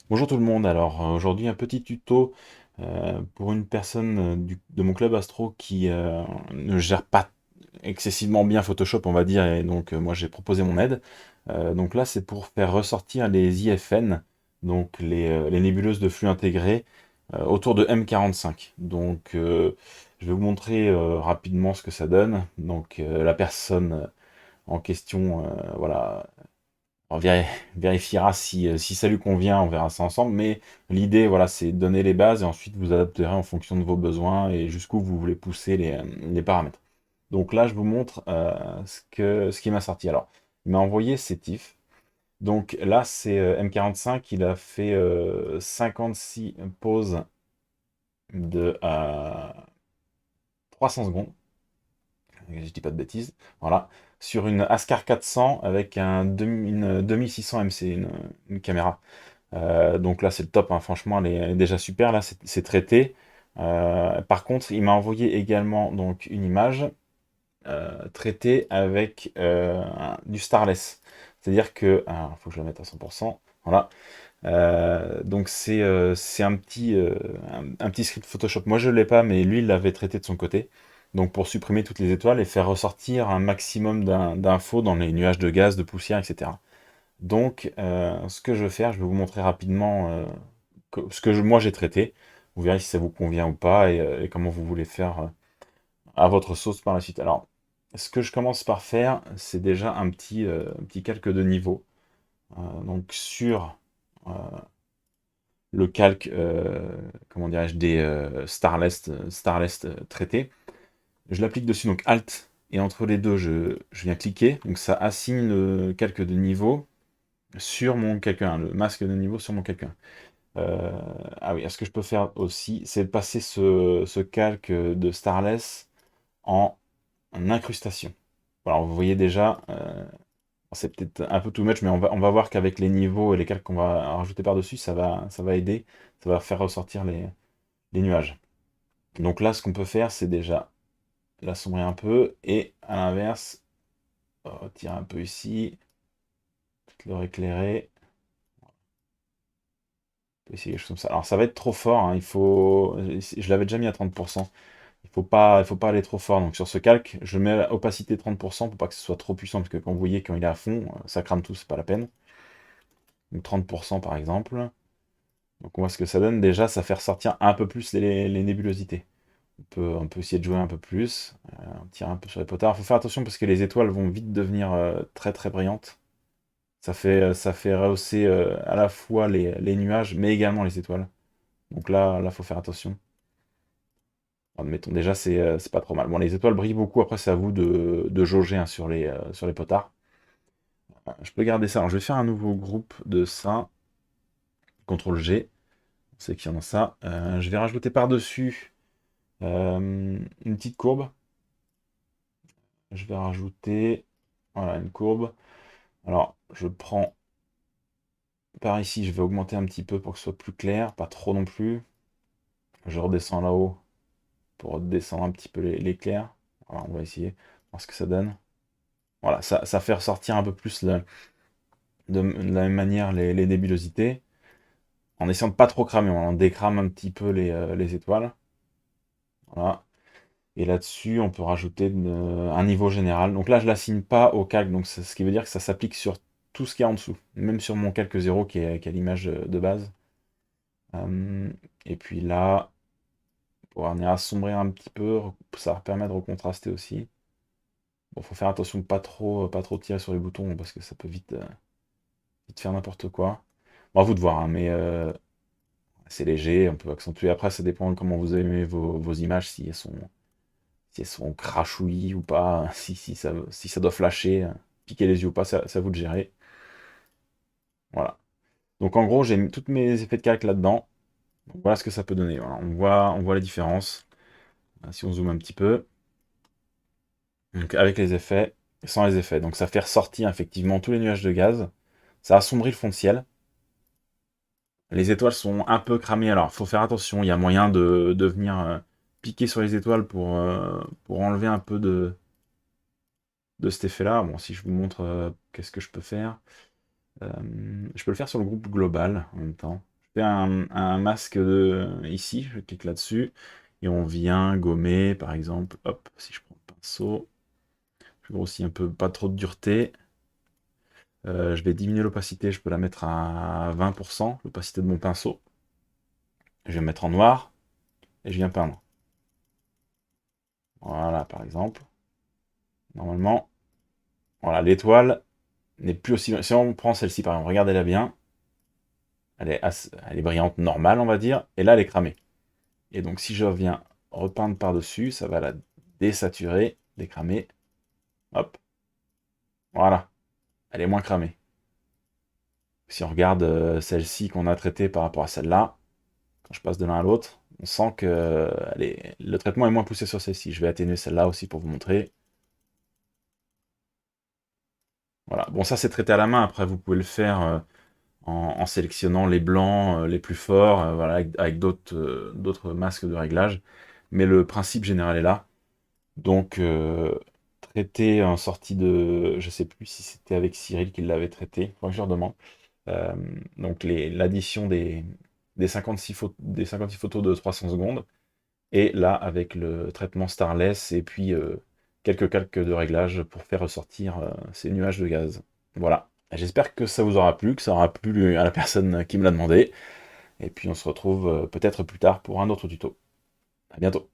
Bonjour tout le monde, alors aujourd'hui un petit tuto pour une personne de mon club Astro qui ne gère pas excessivement bien Photoshop on va dire, et donc moi j'ai proposé mon aide. Donc là c'est pour faire ressortir les IFN, donc les nébuleuses de flux intégrées autour de M45. Donc je vais vous montrer rapidement ce que ça donne. Donc la personne en question, voilà, on vérifiera si ça lui convient, on verra ça ensemble. Mais l'idée, voilà, c'est de donner les bases et ensuite vous adapterez en fonction de vos besoins et jusqu'où vous voulez pousser les paramètres. Donc là, je vous montre ce qui m'a sorti. Alors, il m'a envoyé ses TIFF. Donc là, c'est M45, il a fait 56 pauses de 300 secondes. Je dis pas de bêtises. Voilà. Sur une Ascar 400 avec une 2600 MC, une caméra. Donc là, c'est le top, hein. Franchement, elle est déjà super. Là, c'est traité. Par contre, il m'a envoyé également donc une image traitée avec du starless. C'est-à-dire que, il faut que je la mette à 100%. Voilà. Donc c'est un petit script Photoshop. Moi, je ne l'ai pas, mais lui, il l'avait traité de son côté. Donc pour supprimer toutes les étoiles et faire ressortir un maximum d'infos dans les nuages de gaz, de poussière, etc. Donc, ce que je vais faire, je vais vous montrer rapidement ce que moi j'ai traité. Vous verrez si ça vous convient ou pas et comment vous voulez faire à votre sauce par la suite. Alors, ce que je commence par faire, c'est déjà un petit calque de niveau. Donc, sur euh, le calque, comment dirais-je, des Starless traités, je l'applique dessus, donc Alt, et entre les deux, je viens cliquer. Donc, ça assigne le calque de niveau sur mon quelqu'un, le masque de niveau sur mon quelqu'un. Ah oui, ce que je peux faire aussi, c'est passer ce calque de Starless en incrustation. Alors vous voyez déjà, c'est peut-être un peu too much, mais on va voir qu'avec les niveaux et les calques qu'on va rajouter par-dessus, ça va aider, ça va faire ressortir les nuages. Donc là, ce qu'on peut faire, c'est déjà l'assombrir un peu, et à l'inverse, tirer un peu ici, peut-être le rééclairer, on peut essayer quelque chose comme ça. Alors ça va être trop fort, hein, je l'avais déjà mis à 30%. Il faut pas aller trop fort. Donc sur ce calque, je mets l'opacité 30% pour pas que ce soit trop puissant, parce que quand vous voyez quand il est à fond, ça crame tout, c'est pas la peine. Donc 30% par exemple. Donc on voit ce que ça donne. Déjà, ça fait ressortir un peu plus les nébulosités. On peut essayer de jouer un peu plus, on tire un peu sur les potards. Il faut faire attention parce que les étoiles vont vite devenir très très brillantes. Ça fait rehausser à la fois les nuages, mais également les étoiles. Donc là, faut faire attention. Admettons, déjà, c'est pas trop mal. Bon, les étoiles brillent beaucoup, après, c'est à vous de jauger hein, sur les potards. Je peux garder ça. Alors, je vais faire un nouveau groupe de ça. CTRL G. On sait qu'il y en a ça. Je vais rajouter par-dessus une petite courbe. Je vais rajouter voilà, une courbe. Alors, je prends par ici, je vais augmenter un petit peu pour que ce soit plus clair, pas trop non plus. Je redescends là-haut pour descendre un petit peu l'éclair. Voilà, on va essayer, voir ce que ça donne. Voilà, ça fait ressortir un peu plus de la même manière les nébulosités, en essayant de pas trop cramer, on décrame un petit peu les étoiles. Voilà. Et là-dessus, on peut rajouter un niveau général. Donc là, je ne l'assigne pas au calque, donc ce qui veut dire que ça s'applique sur tout ce qu'il y a en dessous, même sur mon calque 0 qui est l'image de base. Euh, et puis là, pour venir assombrir un petit peu, ça permet de recontraster aussi. Bon, faut faire attention de pas trop tirer sur les boutons parce que ça peut vite faire n'importe quoi. Bon, à vous de voir, hein, mais c'est léger, on peut accentuer. Après, ça dépend de comment vous aimez vos images, si elles sont crachouilles ou pas, si ça doit flasher, piquer les yeux ou pas, c'est à vous de gérer. Voilà. Donc en gros, j'ai mis tous mes effets de calque là-dedans. Donc, voilà ce que ça peut donner. Voilà, on voit la différence. Si on zoome un petit peu. Donc avec les effets, et sans les effets. Donc ça fait ressortir effectivement tous les nuages de gaz. Ça assombrit le fond de ciel. Les étoiles sont un peu cramées, alors il faut faire attention, il y a moyen de venir piquer sur les étoiles pour enlever un peu de cet effet-là. Bon, si je vous montre qu'est-ce que je peux faire, je peux le faire sur le groupe global en même temps. fais un masque ici, je clique là-dessus, et on vient gommer, par exemple, hop, si je prends le pinceau, je grossis un peu, pas trop de dureté. Je vais diminuer l'opacité, je peux la mettre à 20%, l'opacité de mon pinceau. Je vais mettre en noir, et je viens peindre. Voilà, par exemple. Normalement, voilà, l'étoile n'est plus aussi... Si on prend celle-ci, par exemple, regardez-la bien, elle est brillante normale, on va dire, et là, elle est cramée. Et donc, si je viens repeindre par-dessus, ça va la désaturer, décramer. Hop, voilà, elle est moins cramée. Si on regarde celle-ci qu'on a traitée par rapport à celle-là, quand je passe de l'un à l'autre, on sent que le traitement est moins poussé sur celle-ci. Je vais atténuer celle-là aussi pour vous montrer. Voilà, bon ça c'est traité à la main, après vous pouvez le faire en sélectionnant les blancs les plus forts, voilà, avec d'autres masques de réglage. Mais le principe général est là. Donc, traité en sortie de... Je sais plus si c'était avec Cyril qu'il l'avait traité, faudrait que je leur demande. Euh, donc, l'addition des 56 photos de 300 secondes, et là, avec le traitement Starless, et puis quelques calques de réglage pour faire ressortir ces nuages de gaz. Voilà. J'espère que ça vous aura plu, que ça aura plu à la personne qui me l'a demandé. Et puis on se retrouve peut-être plus tard pour un autre tuto. À bientôt.